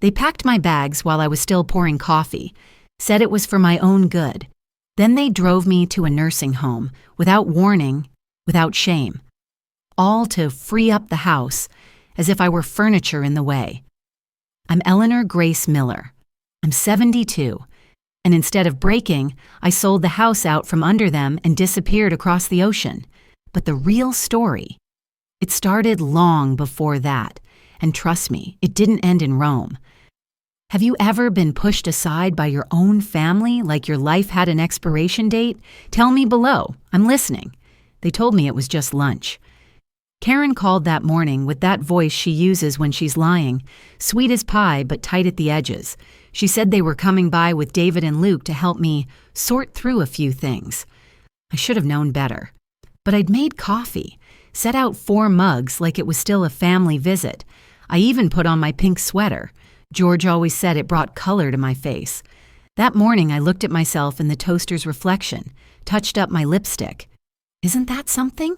They packed my bags while I was still pouring coffee, said it was for my own good. Then they drove me to a nursing home, without warning, without shame. All to free up the house, as if I were furniture in the way. I'm Eleanor Grace Miller. I'm 72, and instead of breaking, I sold the house out from under them and disappeared across the ocean. But the real story, it started long before that, and trust me, it didn't end in Rome. Have you ever been pushed aside by your own family like your life had an expiration date? Tell me below. I'm listening. They told me it was just lunch. Karen called that morning with that voice she uses when she's lying, sweet as pie but tight at the edges. She said they were coming by with David and Luke to help me sort through a few things. I should have known better. But I'd made coffee, set out 4 mugs like it was still a family visit. I even put on my pink sweater. George always said it brought color to my face. That morning I looked at myself in the toaster's reflection, touched up my lipstick. Isn't that something?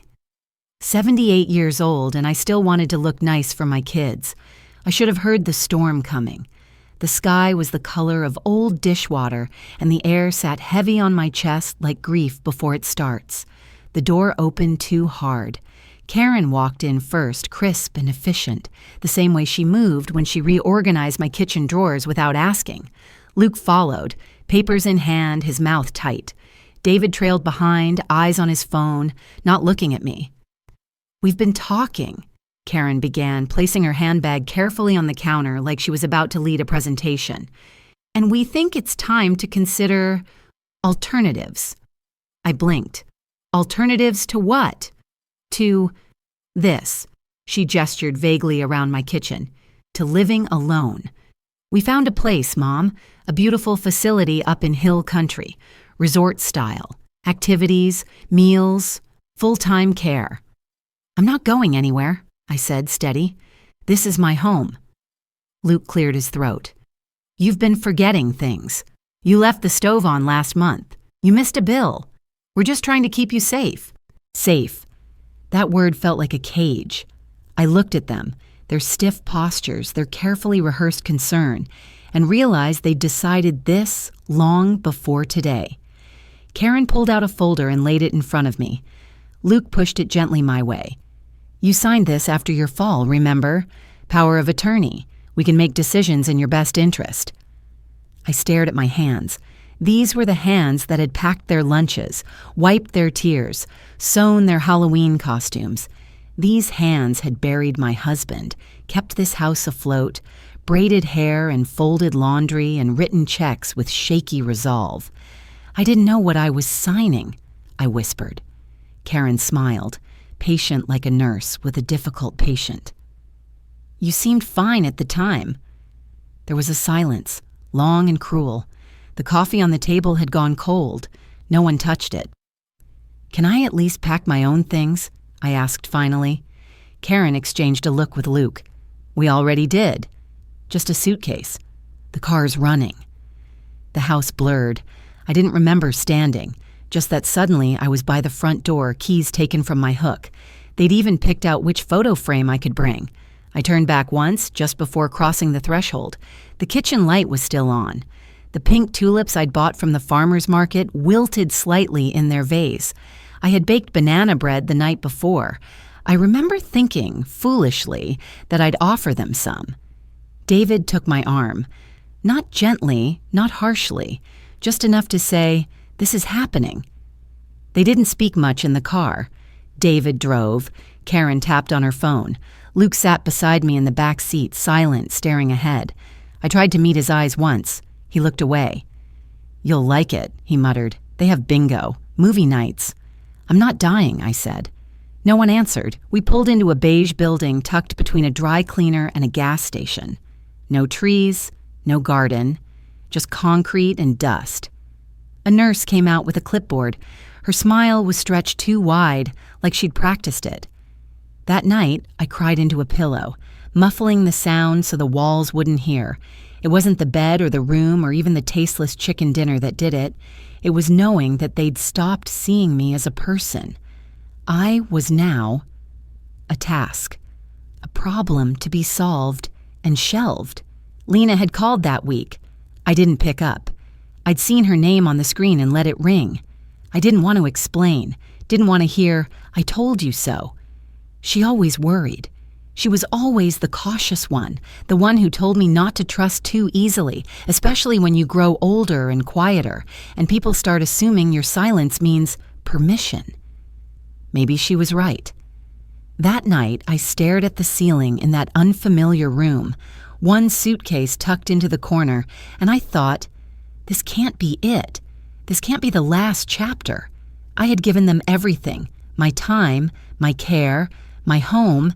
78 years old, and I still wanted to look nice for my kids. I should have heard the storm coming. The sky was the color of old dishwater, and the air sat heavy on my chest like grief before it starts. The door opened too hard. Karen walked in first, crisp and efficient, the same way she moved when she reorganized my kitchen drawers without asking. Luke followed, papers in hand, his mouth tight. David trailed behind, eyes on his phone, not looking at me. "We've been talking," Karen began, placing her handbag carefully on the counter like she was about to lead a presentation. "And we think it's time to consider alternatives." I blinked. Alternatives to what? To this. She gestured vaguely around my kitchen. To living alone. "We found a place, Mom, a beautiful facility up in hill country, resort style, activities, meals, full-time care." "I'm not going anywhere," I said, steady. "This is my home." Luke cleared his throat. "You've been forgetting things. You left the stove on last month. You missed a bill. We're just trying to keep you safe." Safe. That word felt like a cage. I looked at them, their stiff postures, their carefully rehearsed concern, and realized they'd decided this long before today. Karen pulled out a folder and laid it in front of me. Luke pushed it gently my way. "You signed this after your fall, remember? Power of attorney. We can make decisions in your best interest." I stared at my hands. These were the hands that had packed their lunches, wiped their tears, sewn their Halloween costumes. These hands had buried my husband, kept this house afloat, braided hair and folded laundry and written checks with shaky resolve. "I didn't know what I was signing," I whispered. Karen smiled, patient like a nurse with a difficult patient. "You seemed fine at the time." There was a silence, long and cruel. The coffee on the table had gone cold. No one touched it. "Can I at least pack my own things?" I asked finally. Karen exchanged a look with Luke. "We already did. Just a suitcase. The car's running." The house blurred. I didn't remember standing, just that suddenly I was by the front door, keys taken from my hook. They'd even picked out which photo frame I could bring. I turned back once, just before crossing the threshold. The kitchen light was still on. The pink tulips I'd bought from the farmer's market wilted slightly in their vase. I had baked banana bread the night before. I remember thinking, foolishly, that I'd offer them some. David took my arm. Not gently, not harshly, just enough to say, "This is happening." They didn't speak much in the car. David drove. Karen tapped on her phone. Luke sat beside me in the back seat, silent, staring ahead. I tried to meet his eyes once. He looked away. "You'll like it," he muttered. "They have bingo. Movie nights." "I'm not dying," I said. No one answered. We pulled into a beige building tucked between a dry cleaner and a gas station. No trees, no garden, just concrete and dust. A nurse came out with a clipboard. Her smile was stretched too wide, like she'd practiced it. That night, I cried into a pillow, muffling the sound so the walls wouldn't hear. It wasn't the bed or the room or even the tasteless chicken dinner that did it. It was knowing that they'd stopped seeing me as a person. I was now a task, a problem to be solved and shelved, Lena had called that week. I didn't pick up. I'd seen her name on the screen and let it ring. I didn't want to explain, didn't want to hear, "I told you so." She always worried. She was always the cautious one, the one who told me not to trust too easily, especially when you grow older and quieter, and people start assuming your silence means permission. Maybe she was right. That night, I stared at the ceiling in that unfamiliar room, one suitcase tucked into the corner, and I thought, this can't be it. This can't be the last chapter. I had given them everything, my time, my care, my home,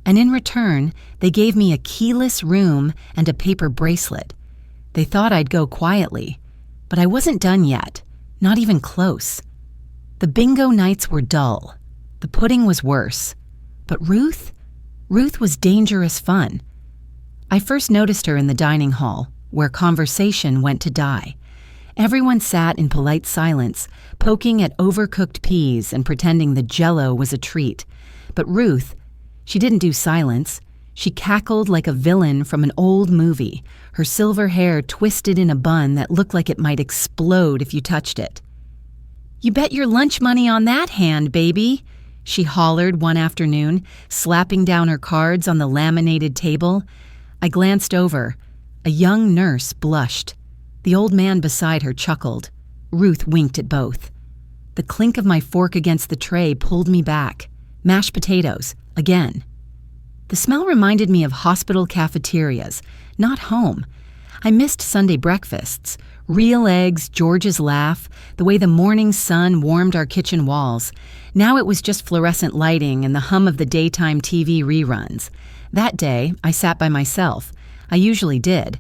and in return, they gave me a keyless room and a paper bracelet. They thought I'd go quietly, but I wasn't done yet, not even close. The bingo nights were dull. The pudding was worse. But Ruth was dangerous fun. I first noticed her in the dining hall, where conversation went to die. Everyone sat in polite silence, poking at overcooked peas and pretending the Jell-O was a treat. But Ruth, she didn't do silence. She cackled like a villain from an old movie, her silver hair twisted in a bun that looked like it might explode if you touched it. "You bet your lunch money on that hand, baby," she hollered one afternoon, slapping down her cards on the laminated table. I glanced over. A young nurse blushed. The old man beside her chuckled. Ruth winked at both. The clink of my fork against the tray pulled me back. Mashed potatoes, again. The smell reminded me of hospital cafeterias, not home. I missed Sunday breakfasts, real eggs, George's laugh, the way the morning sun warmed our kitchen walls. Now it was just fluorescent lighting and the hum of the daytime TV reruns. That day, I sat by myself. I usually did.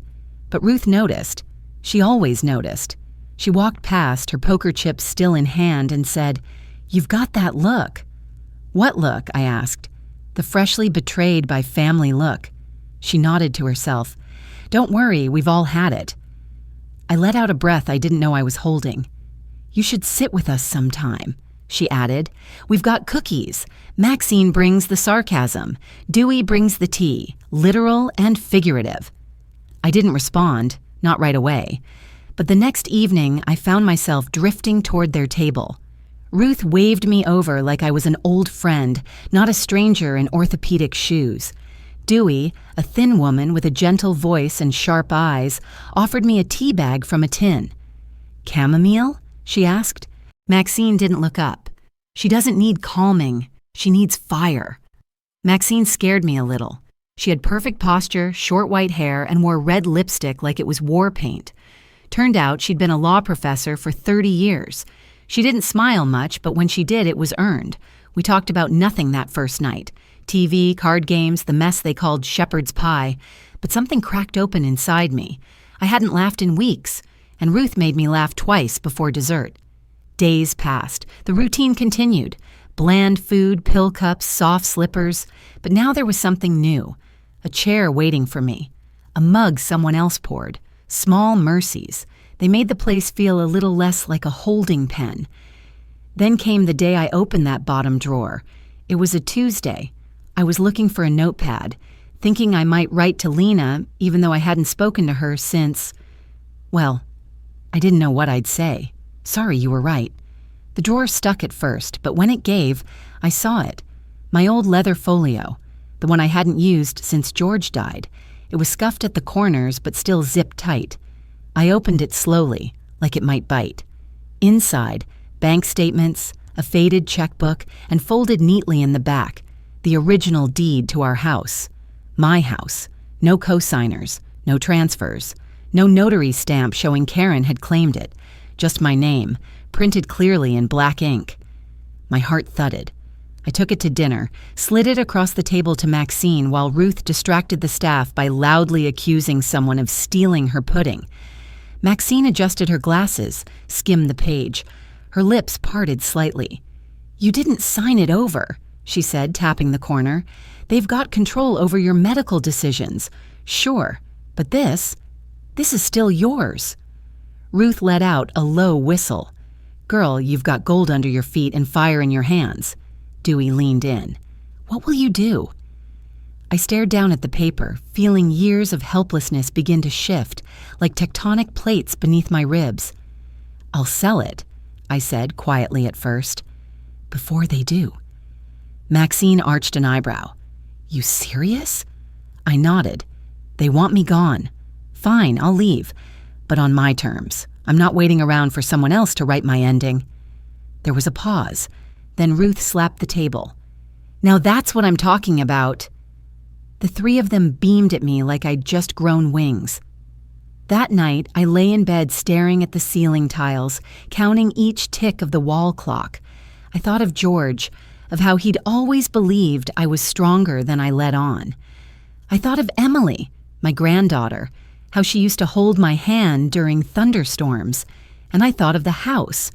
But Ruth noticed. She always noticed. She walked past, her poker chips still in hand, and said, "You've got that look." "What look?" I asked. "The freshly betrayed by family look." She nodded to herself. "Don't worry, we've all had it." I let out a breath I didn't know I was holding. "You should sit with us sometime," she added. "We've got cookies. Maxine brings the sarcasm. Dewey brings the tea, literal and figurative." I didn't respond, not right away. But the next evening, I found myself drifting toward their table. Ruth waved me over like I was an old friend, not a stranger in orthopedic shoes. Dewey, a thin woman with a gentle voice and sharp eyes, offered me a tea bag from a tin. "Chamomile?" she asked. Maxine didn't look up. "She doesn't need calming. She needs fire." Maxine scared me a little. She had perfect posture, short white hair, and wore red lipstick like it was war paint. Turned out she'd been a law professor for 30 years. She didn't smile much, but when she did, it was earned. We talked about nothing that first night. TV, card games, the mess they called shepherd's pie. But something cracked open inside me. I hadn't laughed in weeks, and Ruth made me laugh twice before dessert. Days passed. The routine continued. Bland food, pill cups, soft slippers. But now there was something new. A chair waiting for me. A mug someone else poured. Small mercies. They made the place feel a little less like a holding pen. Then came the day I opened that bottom drawer. It was a Tuesday. I was looking for a notepad, thinking I might write to Lena, even though I hadn't spoken to her since... Well, I didn't know what I'd say. "Sorry, you were right." The drawer stuck at first, but when it gave, I saw it. My old leather folio, the one I hadn't used since George died. It was scuffed at the corners, but still zipped tight. I opened it slowly, like it might bite. Inside, bank statements, a faded checkbook, and folded neatly in the back, the original deed to our house. My house. No cosigners, no transfers, no notary stamp showing Karen had claimed it. Just my name, printed clearly in black ink. My heart thudded. I took it to dinner, slid it across the table to Maxine while Ruth distracted the staff by loudly accusing someone of stealing her pudding. Maxine adjusted her glasses, skimmed the page. Her lips parted slightly. "You didn't sign it over," she said, tapping the corner. "They've got control over your medical decisions. Sure, but this is still yours." Ruth let out a low whistle. "Girl, you've got gold under your feet and fire in your hands." Dewey leaned in. "What will you do?" I stared down at the paper, feeling years of helplessness begin to shift, like tectonic plates beneath my ribs. "I'll sell it," I said quietly at first. "Before they do." Maxine arched an eyebrow. "You serious?" I nodded. "They want me gone. Fine, I'll leave, but on my terms. I'm not waiting around for someone else to write my ending." There was a pause. Then Ruth slapped the table. "Now that's what I'm talking about." The three of them beamed at me like I'd just grown wings. That night, I lay in bed staring at the ceiling tiles, counting each tick of the wall clock. I thought of George, of how he'd always believed I was stronger than I let on. I thought of Emily, my granddaughter, how she used to hold my hand during thunderstorms. And I thought of the house,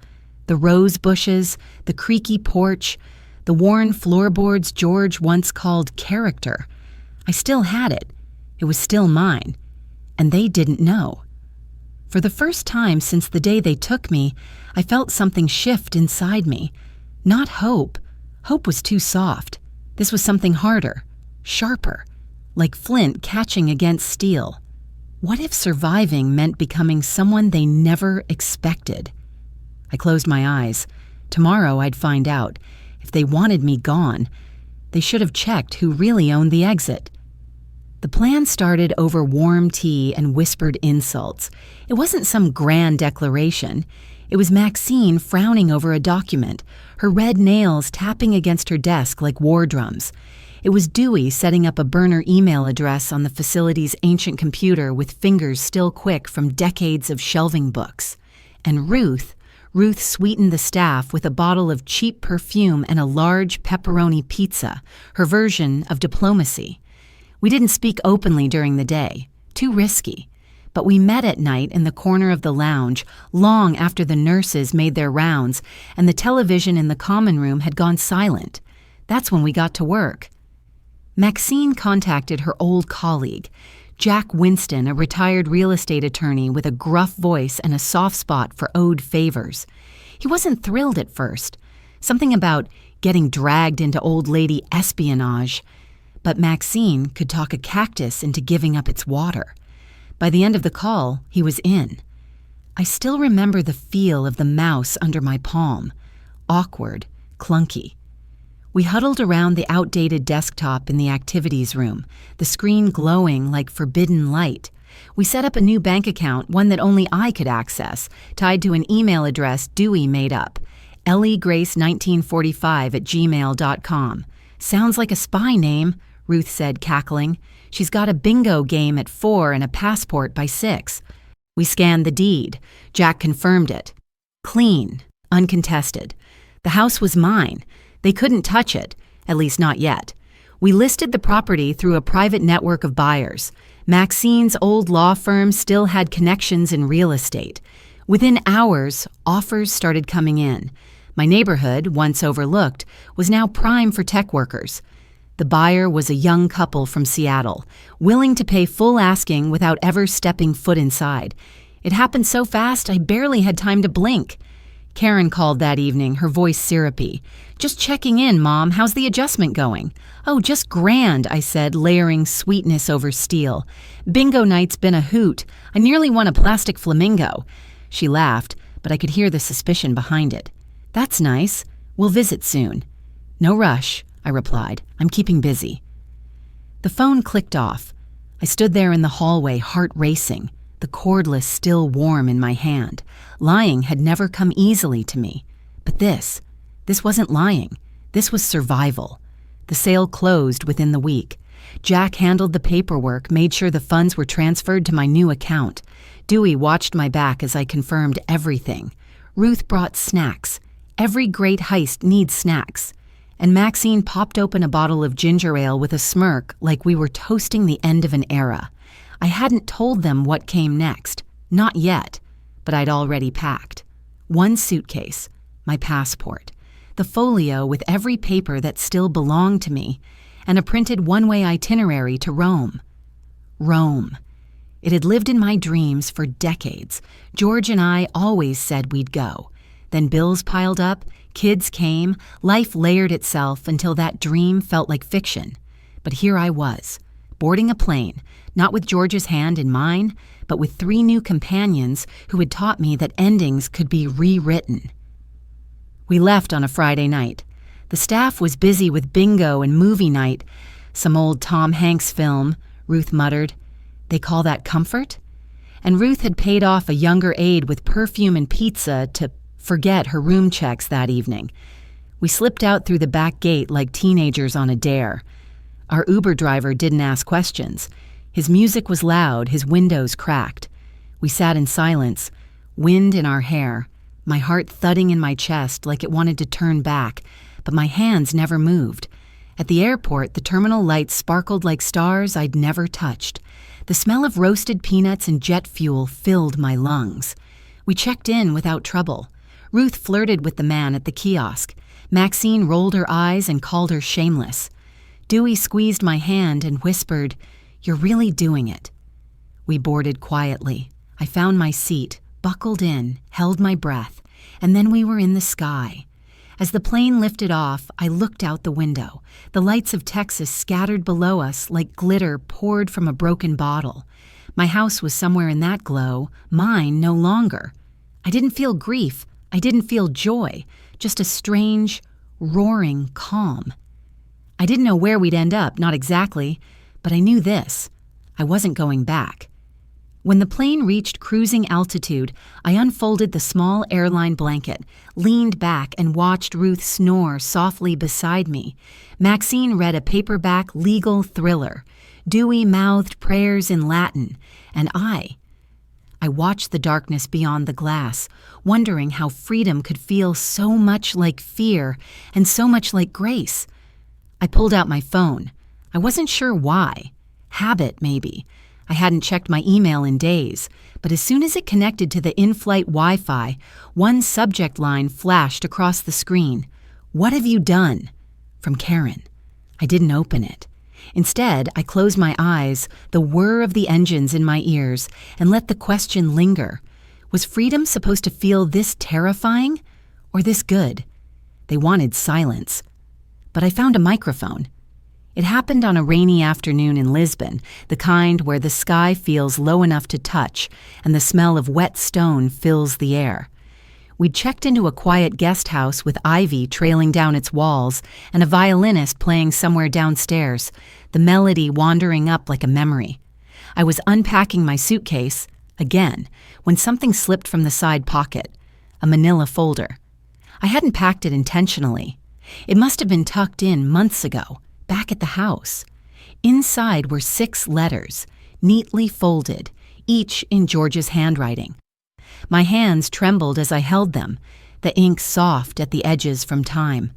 the rose bushes, the creaky porch, the worn floorboards George once called character. I still had it. It was still mine. And they didn't know. For the first time since the day they took me, I felt something shift inside me. Not hope. Hope was too soft. This was something harder, sharper, like flint catching against steel. What if surviving meant becoming someone they never expected? I closed my eyes. Tomorrow I'd find out. If they wanted me gone, they should have checked who really owned the exit. The plan started over warm tea and whispered insults. It wasn't some grand declaration. It was Maxine frowning over a document, her red nails tapping against her desk like war drums. It was Dewey setting up a burner email address on the facility's ancient computer with fingers still quick from decades of shelving books. And Ruth sweetened the staff with a bottle of cheap perfume and a large pepperoni pizza, her version of diplomacy. We didn't speak openly during the day, too risky. But we met at night in the corner of the lounge, long after the nurses made their rounds and the television in the common room had gone silent. That's when we got to work. Maxine contacted her old colleague, Jack Winston, a retired real estate attorney with a gruff voice and a soft spot for owed favors. He wasn't thrilled at first. Something about getting dragged into old lady espionage. But Maxine could talk a cactus into giving up its water. By the end of the call, he was in. I still remember the feel of the mouse under my palm. Awkward, clunky. We huddled around the outdated desktop in the activities room, the screen glowing like forbidden light. We set up a new bank account, one that only I could access, tied to an email address Dewey made up, ellegrace1945@gmail.com. Sounds like a spy name, Ruth said, cackling. She's got a bingo game at 4 and a passport by 6. We scanned the deed. Jack confirmed it. Clean, uncontested. The house was mine. They couldn't touch it, at least not yet. We listed the property through a private network of buyers. Maxine's old law firm still had connections in real estate. Within hours, offers started coming in. My neighborhood, once overlooked, was now prime for tech workers. The buyer was a young couple from Seattle, willing to pay full asking without ever stepping foot inside. It happened so fast I barely had time to blink. Karen called that evening, her voice syrupy. "Just checking in, Mom. How's the adjustment going?" "Oh, just grand," I said, layering sweetness over steel. "Bingo night's been a hoot. I nearly won a plastic flamingo." She laughed, but I could hear the suspicion behind it. "That's nice. We'll visit soon." "No rush," I replied. "I'm keeping busy." The phone clicked off. I stood there in the hallway, heart racing, the cordless still warm in my hand. Lying had never come easily to me. But this wasn't lying. This was survival. The sale closed within the week. Jack handled the paperwork, made sure the funds were transferred to my new account. Dewey watched my back as I confirmed everything. Ruth brought snacks. Every great heist needs snacks. And Maxine popped open a bottle of ginger ale with a smirk like we were toasting the end of an era. I hadn't told them what came next. Not yet. But I'd already packed. One suitcase, my passport, the folio with every paper that still belonged to me, and a printed one-way itinerary to Rome. Rome. It had lived in my dreams for decades. George and I always said we'd go. Then bills piled up, kids came, life layered itself until that dream felt like fiction. But here I was, boarding a plane, not with George's hand in mine, but with 3 new companions who had taught me that endings could be rewritten. We left on a Friday night. The staff was busy with bingo and movie night. Some old Tom Hanks film, Ruth muttered. They call that comfort? And Ruth had paid off a younger aide with perfume and pizza to forget her room checks that evening. We slipped out through the back gate like teenagers on a dare. Our Uber driver didn't ask questions. His music was loud, his windows cracked. We sat in silence, wind in our hair, my heart thudding in my chest like it wanted to turn back, but my hands never moved. At the airport, the terminal lights sparkled like stars I'd never touched. The smell of roasted peanuts and jet fuel filled my lungs. We checked in without trouble. Ruth flirted with the man at the kiosk. Maxine rolled her eyes and called her shameless. Dewey squeezed my hand and whispered, "You're really doing it." We boarded quietly. I found my seat, buckled in, held my breath, and then we were in the sky. As the plane lifted off, I looked out the window. The lights of Texas scattered below us like glitter poured from a broken bottle. My house was somewhere in that glow, mine no longer. I didn't feel grief. I didn't feel joy, just a strange, roaring calm. I didn't know where we'd end up, not exactly, but I knew this. I wasn't going back. When the plane reached cruising altitude, I unfolded the small airline blanket, leaned back and watched Ruth snore softly beside me. Maxine read a paperback legal thriller. Dewey mouthed prayers in Latin, and I watched the darkness beyond the glass, wondering how freedom could feel so much like fear and so much like grace. I pulled out my phone. I wasn't sure why. Habit, maybe. I hadn't checked my email in days, but as soon as it connected to the in-flight Wi-Fi, one subject line flashed across the screen. "What have you done?" From Karen. I didn't open it. Instead, I closed my eyes, the whir of the engines in my ears, and let the question linger. Was freedom supposed to feel this terrifying or this good? They wanted silence. But I found a microphone. It happened on a rainy afternoon in Lisbon, the kind where the sky feels low enough to touch and the smell of wet stone fills the air. We'd checked into a quiet guest house with ivy trailing down its walls and a violinist playing somewhere downstairs, the melody wandering up like a memory. I was unpacking my suitcase, again, when something slipped from the side pocket, a manila folder. I hadn't packed it intentionally. It must have been tucked in months ago, back at the house. Inside were 6 letters, neatly folded, each in George's handwriting. My hands trembled as I held them, the ink soft at the edges from time.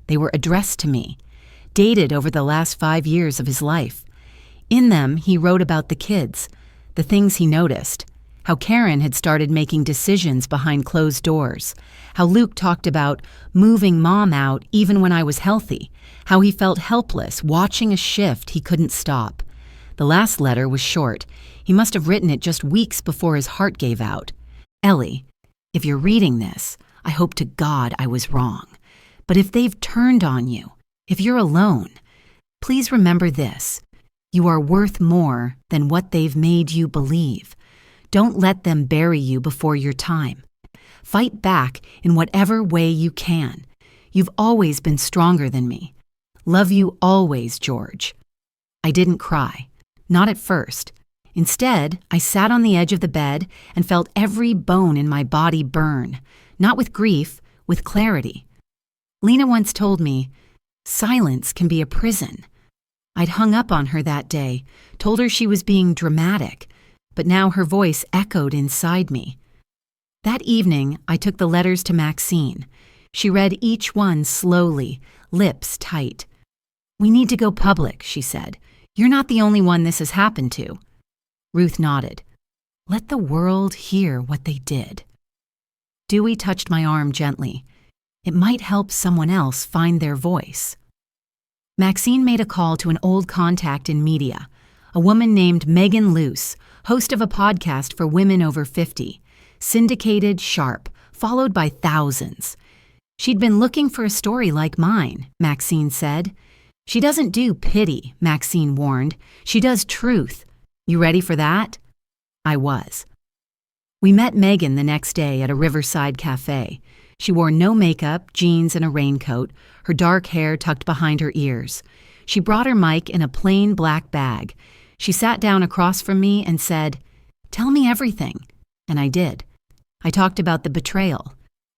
They were addressed to me, dated over the last 5 years of his life. In them, he wrote about the kids, the things he noticed, how Karen had started making decisions behind closed doors, how Luke talked about moving Mom out even when I was healthy, how he felt helpless watching a shift he couldn't stop. The last letter was short. He must have written it just weeks before his heart gave out. "Ellie, if you're reading this, I hope to God I was wrong. But if they've turned on you, if you're alone, please remember this. You are worth more than what they've made you believe. Don't let them bury you before your time. Fight back in whatever way you can. You've always been stronger than me. Love you always, George." I didn't cry. Not at first. Instead, I sat on the edge of the bed and felt every bone in my body burn, not with grief, with clarity. Lena once told me, silence can be a prison. I'd hung up on her that day, told her she was being dramatic, but now her voice echoed inside me. That evening, I took the letters to Maxine. She read each one slowly, lips tight. "We need to go public," she said. "You're not the only one this has happened to." Ruth nodded. "Let the world hear what they did." Dewey touched my arm gently. It might help someone else find their voice. Maxine made a call to an old contact in media, a woman named Megan Luce, host of a podcast for women over 50, syndicated, sharp, followed by thousands. She'd been looking for a story like mine, Maxine said. She doesn't do pity, Maxine warned. She does truth. You ready for that? I was. We met Megan the next day at a riverside cafe. She wore no makeup, jeans, and a raincoat, her dark hair tucked behind her ears. She brought her mic in a plain black bag. She sat down across from me and said, "Tell me everything." And I did. I talked about the betrayal,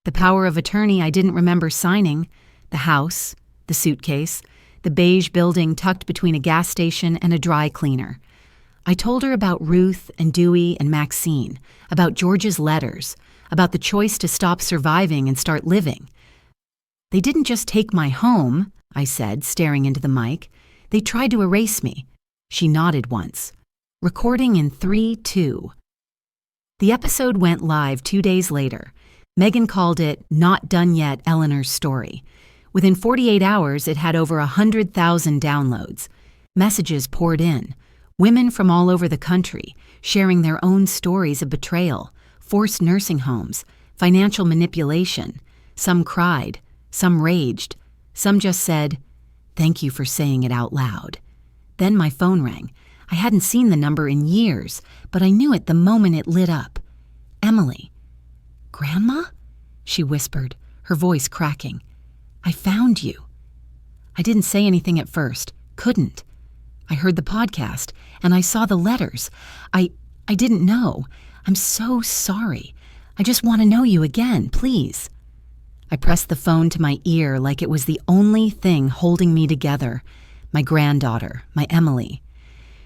the power of attorney I didn't remember signing, the house, the suitcase, the beige building tucked between a gas station and a dry cleaner. I told her about Ruth and Dewey and Maxine, about George's letters, about the choice to stop surviving and start living. "They didn't just take my home," I said, staring into the mic. "They tried to erase me." She nodded once. Recording in 3, 2. The episode went live 2 days later. Megan called it Not Done Yet, Eleanor's Story. Within 48 hours, it had over 100,000 downloads. Messages poured in. Women from all over the country, sharing their own stories of betrayal, forced nursing homes, financial manipulation. Some cried, some raged, some just said, "Thank you for saying it out loud." Then my phone rang. I hadn't seen the number in years, but I knew it the moment it lit up. Emily. "Grandma?" she whispered, her voice cracking. "I found you." I didn't say anything at first, couldn't. I heard the podcast, and I saw the letters. I didn't know. "I'm so sorry. I just want to know you again, please." I pressed the phone to my ear like it was the only thing holding me together. My granddaughter, my Emily.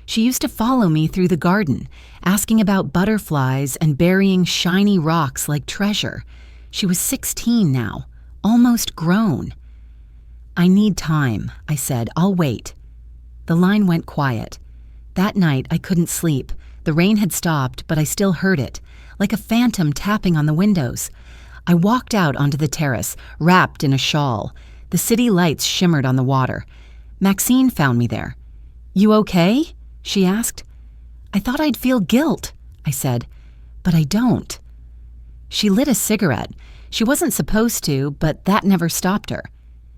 She used to follow me through the garden, asking about butterflies and burying shiny rocks like treasure. She was 16 now, almost grown. "I need time," I said. "I'll wait." The line went quiet. That night, I couldn't sleep. The rain had stopped, but I still heard it, like a phantom tapping on the windows. I walked out onto the terrace, wrapped in a shawl. The city lights shimmered on the water. Maxine found me there. "You okay?" she asked. "I thought I'd feel guilt," I said, "but I don't." She lit a cigarette. She wasn't supposed to, but that never stopped her.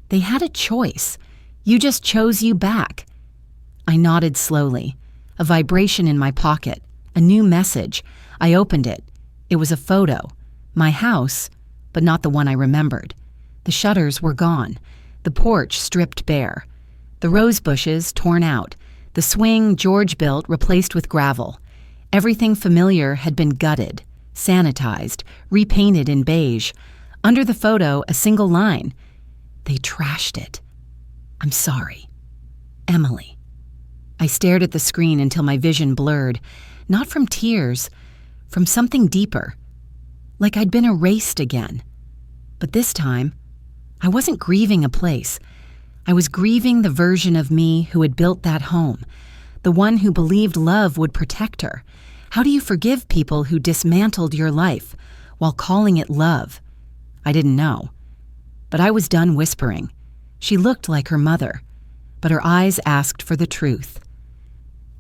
"They had a choice. You just chose you back." I nodded slowly. A vibration in my pocket. A new message. I opened it. It was a photo. My house, but not the one I remembered. The shutters were gone. The porch stripped bare. The rose bushes torn out. The swing George built replaced with gravel. Everything familiar had been gutted, sanitized, repainted in beige. Under the photo, a single line. "They trashed it. I'm sorry. Emily." I stared at the screen until my vision blurred, not from tears, from something deeper, like I'd been erased again. But this time, I wasn't grieving a place. I was grieving the version of me who had built that home, the one who believed love would protect her. How do you forgive people who dismantled your life while calling it love? I didn't know. But I was done whispering. She looked like her mother, but her eyes asked for the truth.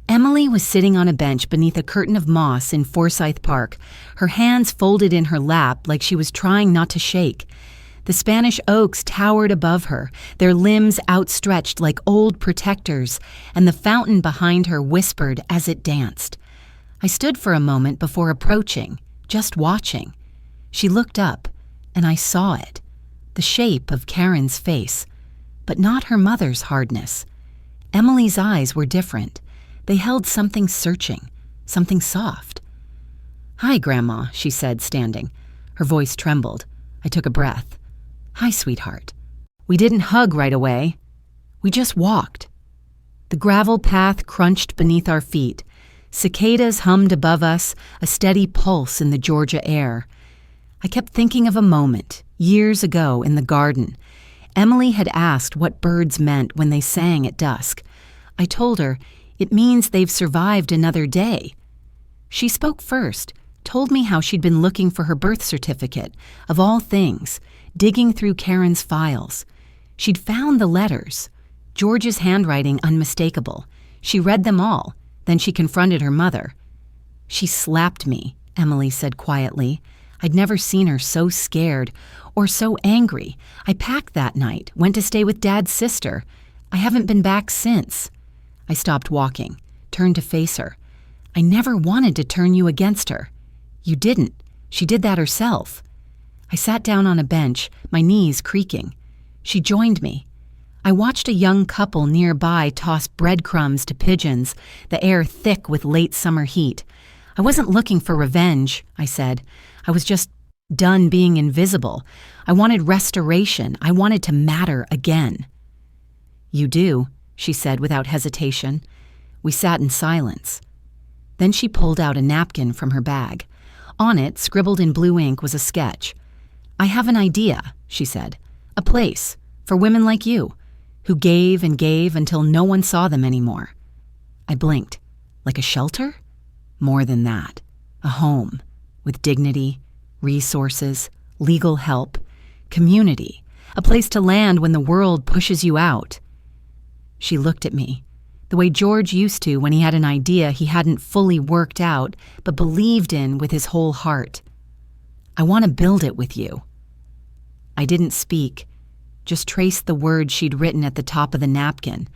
Emily was sitting on a bench beneath a curtain of moss in Forsyth Park, her hands folded in her lap like she was trying not to shake. The Spanish oaks towered above her, their limbs outstretched like old protectors, and the fountain behind her whispered as it danced. I stood for a moment before approaching, just watching. She looked up, and I saw it, the shape of Karen's face, but not her mother's hardness. Emily's eyes were different. They held something searching, something soft. "Hi, Grandma," she said, standing. Her voice trembled. I took a breath. "Hi, sweetheart." We didn't hug right away. We just walked. The gravel path crunched beneath our feet. Cicadas hummed above us, a steady pulse in the Georgia air. I kept thinking of a moment, years ago in the garden. Emily had asked what birds meant when they sang at dusk. I told her, "It means they've survived another day." She spoke first, told me how she'd been looking for her birth certificate, of all things, digging through Karen's files. She'd found the letters, George's handwriting unmistakable. She read them all, then she confronted her mother. "She slapped me," Emily said quietly. I'd never seen her so scared or so angry. I packed that night, went to stay with Dad's sister. I haven't been back since. I stopped walking, turned to face her. I never wanted to turn you against her. You didn't. She did that herself. I sat down on a bench, my knees creaking. She joined me. I watched a young couple nearby toss breadcrumbs to pigeons, the air thick with late summer heat. I wasn't looking for revenge, I said. I was just done being invisible. I wanted restoration. I wanted to matter again. You do, she said without hesitation. We sat in silence. Then she pulled out a napkin from her bag. On it, scribbled in blue ink, was a sketch. I have an idea, she said. A place for women like you, who gave and gave until no one saw them anymore. I blinked. Like a shelter? More than that. A home, with dignity, resources, legal help, community, a place to land when the world pushes you out. She looked at me, the way George used to when he had an idea he hadn't fully worked out, but believed in with his whole heart. I want to build it with you. I didn't speak, just traced the words she'd written at the top of the napkin.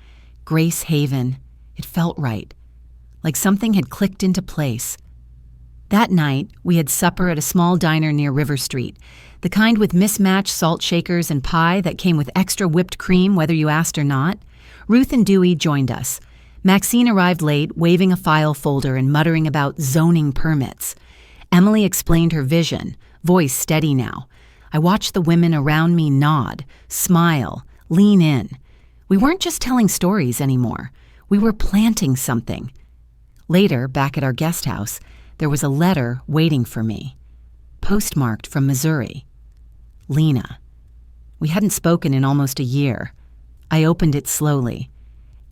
Grace Haven. It felt right, like something had clicked into place. That night, we had supper at a small diner near River Street, the kind with mismatched salt shakers and pie that came with extra whipped cream whether you asked or not. Ruth and Dewey joined us. Maxine arrived late, waving a file folder and muttering about zoning permits. Emily explained her vision, voice steady now. I watched the women around me nod, smile, lean in. We weren't just telling stories anymore. We were planting something. Later, back at our guest house, there was a letter waiting for me, postmarked from Missouri. Lena. We hadn't spoken in almost a year. I opened it slowly.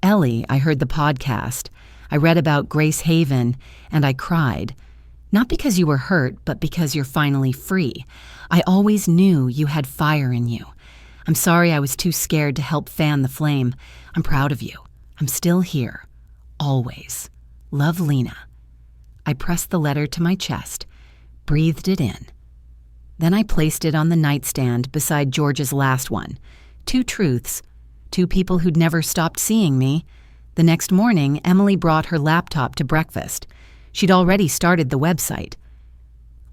Ellie, I heard the podcast. I read about Grace Haven, and I cried. Not because you were hurt, but because you're finally free. I always knew you had fire in you. I'm sorry I was too scared to help fan the flame. I'm proud of you. I'm still here. Always. Love, Lena. I pressed the letter to my chest, breathed it in. Then I placed it on the nightstand beside George's last one. 2 truths. 2 people who'd never stopped seeing me. The next morning, Emily brought her laptop to breakfast. She'd already started the website.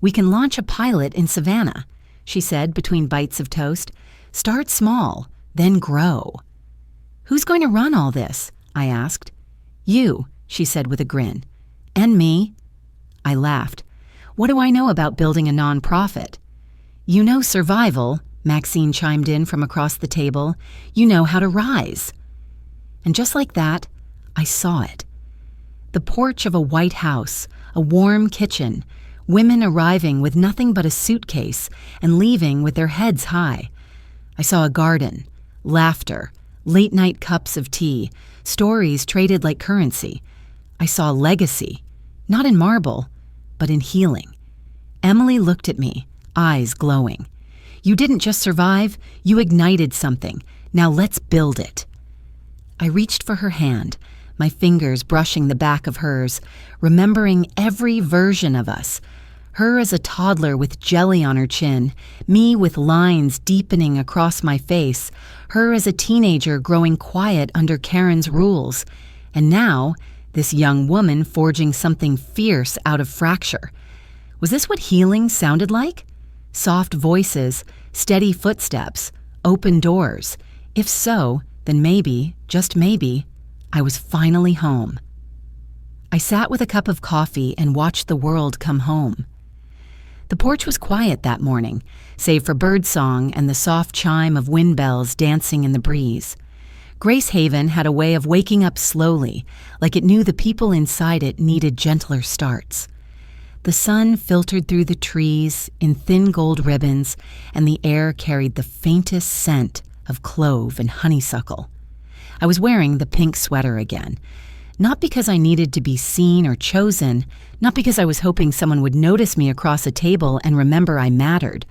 We can launch a pilot in Savannah, she said between bites of toast. Start small, then grow. Who's going to run all this? I asked. You, she said with a grin. And me. I laughed. What do I know about building a nonprofit? You know survival, Maxine chimed in from across the table. You know how to rise. And just like that, I saw it. The porch of a white house, a warm kitchen, women arriving with nothing but a suitcase and leaving with their heads high. I saw a garden, laughter, late-night cups of tea, stories traded like currency. I saw legacy, not in marble, but in healing. Emily looked at me, eyes glowing. You didn't just survive, you ignited something. Now let's build it. I reached for her hand, my fingers brushing the back of hers, remembering every version of us. Her as a toddler with jelly on her chin, me with lines deepening across my face, her as a teenager growing quiet under Karen's rules, and now this young woman forging something fierce out of fracture. Was this what healing sounded like? Soft voices, steady footsteps, open doors. If so, then maybe, just maybe, I was finally home. I sat with a cup of coffee and watched the world come home. The porch was quiet that morning, save for birdsong and the soft chime of wind bells dancing in the breeze. Grace Haven had a way of waking up slowly, like it knew the people inside it needed gentler starts. The sun filtered through the trees in thin gold ribbons, and the air carried the faintest scent of clove and honeysuckle. I was wearing the pink sweater again, not because I needed to be seen or chosen, not because I was hoping someone would notice me across a table and remember I mattered.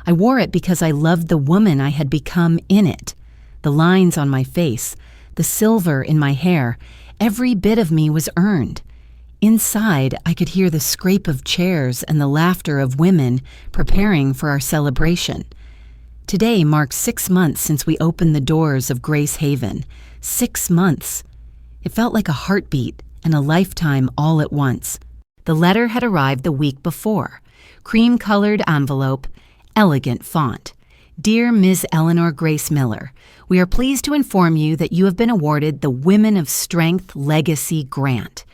I wore it because I loved the woman I had become in it. The lines on my face, the silver in my hair, every bit of me was earned. Inside, I could hear the scrape of chairs and the laughter of women preparing for our celebration. Today marks 6 months since we opened the doors of Grace Haven. 6 months. It felt like a heartbeat and a lifetime all at once. The letter had arrived the week before. Cream-colored envelope, elegant font. Dear Ms. Eleanor Grace Miller, we are pleased to inform you that you have been awarded the Women of Strength Legacy Grant.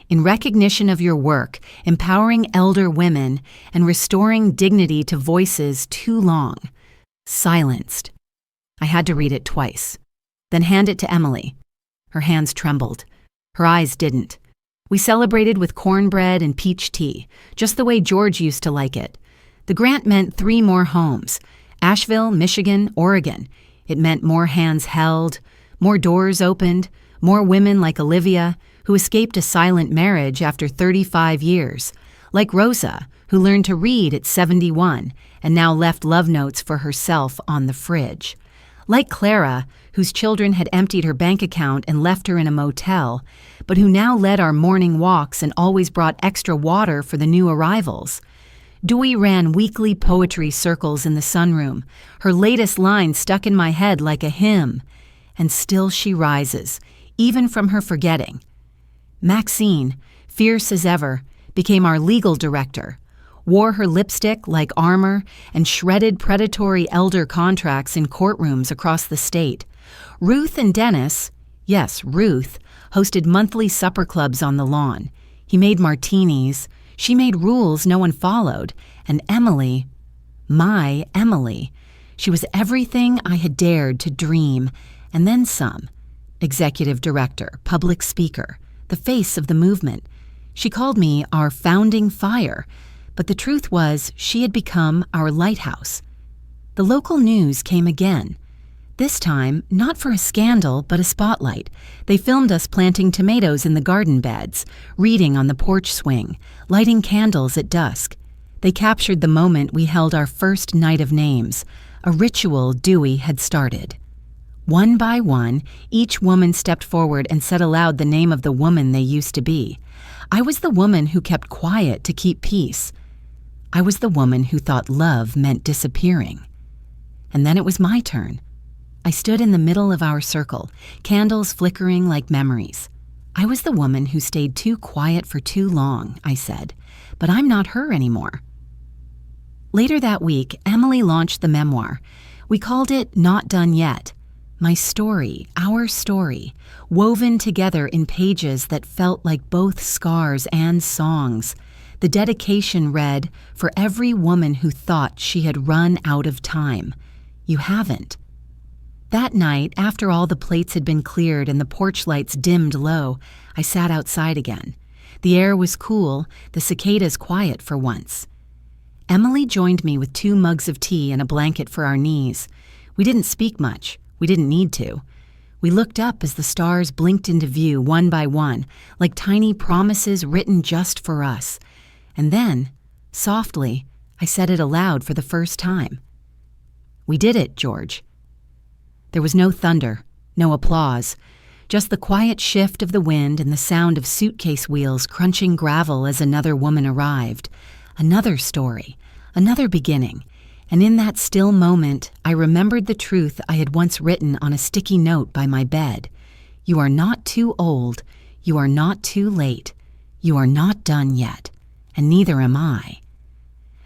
In recognition of your work, empowering elder women and restoring dignity to voices too long silenced. I had to read it twice, then hand it to Emily. Her hands trembled. Her eyes didn't. We celebrated with cornbread and peach tea, just the way George used to like it. The grant meant 3 more homes: Asheville, Michigan, Oregon. It meant more hands held, more doors opened, more women like Olivia, who escaped a silent marriage after 35 years, like Rosa, who learned to read at 71 and now left love notes for herself on the fridge, like Clara, whose children had emptied her bank account and left her in a motel, but who now led our morning walks and always brought extra water for the new arrivals. Dewey ran weekly poetry circles in the sunroom, her latest line stuck in my head like a hymn. And still she rises, even from her forgetting. Maxine, fierce as ever, became our legal director, wore her lipstick like armor, and shredded predatory elder contracts in courtrooms across the state. Ruth and Dennis, yes, Ruth, hosted monthly supper clubs on the lawn. He made martinis. She made rules no one followed. And Emily, my Emily, she was everything I had dared to dream, and then some. Executive director, public speaker, the face of the movement. She called me our founding fire, but the truth was she had become our lighthouse. The local news came again. This time, not for a scandal, but a spotlight. They filmed us planting tomatoes in the garden beds, reading on the porch swing, lighting candles at dusk. They captured the moment we held our first night of names, a ritual Dewey had started. One by one, each woman stepped forward and said aloud the name of the woman they used to be. I was the woman who kept quiet to keep peace. I was the woman who thought love meant disappearing. And then it was my turn. I stood in the middle of our circle, candles flickering like memories. I was the woman who stayed too quiet for too long, I said, but I'm not her anymore. Later that week, Emily launched the memoir. We called it Not Done Yet. My story, our story, woven together in pages that felt like both scars and songs. The dedication read, for every woman who thought she had run out of time. You haven't. That night, after all the plates had been cleared and the porch lights dimmed low, I sat outside again. The air was cool, the cicadas quiet for once. Emily joined me with 2 mugs of tea and a blanket for our knees. We didn't speak much. We didn't need to. We looked up as the stars blinked into view one by one, like tiny promises written just for us. And then, softly, I said it aloud for the first time. We did it, George. There was no thunder, no applause, just the quiet shift of the wind and the sound of suitcase wheels crunching gravel as another woman arrived. Another story, another beginning. And in that still moment, I remembered the truth I had once written on a sticky note by my bed. You are not too old. You are not too late. You are not done yet. And neither am I.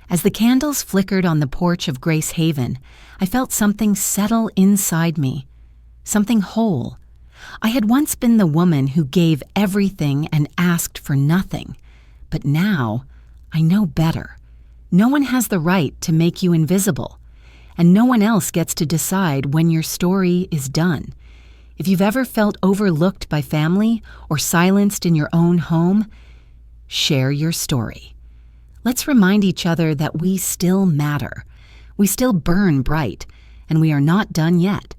As the candles flickered on the porch of Grace Haven, I felt something settle inside me, something whole. I had once been the woman who gave everything and asked for nothing, but now I know better. No one has the right to make you invisible, and no one else gets to decide when your story is done. If you've ever felt overlooked by family or silenced in your own home, share your story. Let's remind each other that we still matter. We still burn bright, and we are not done yet.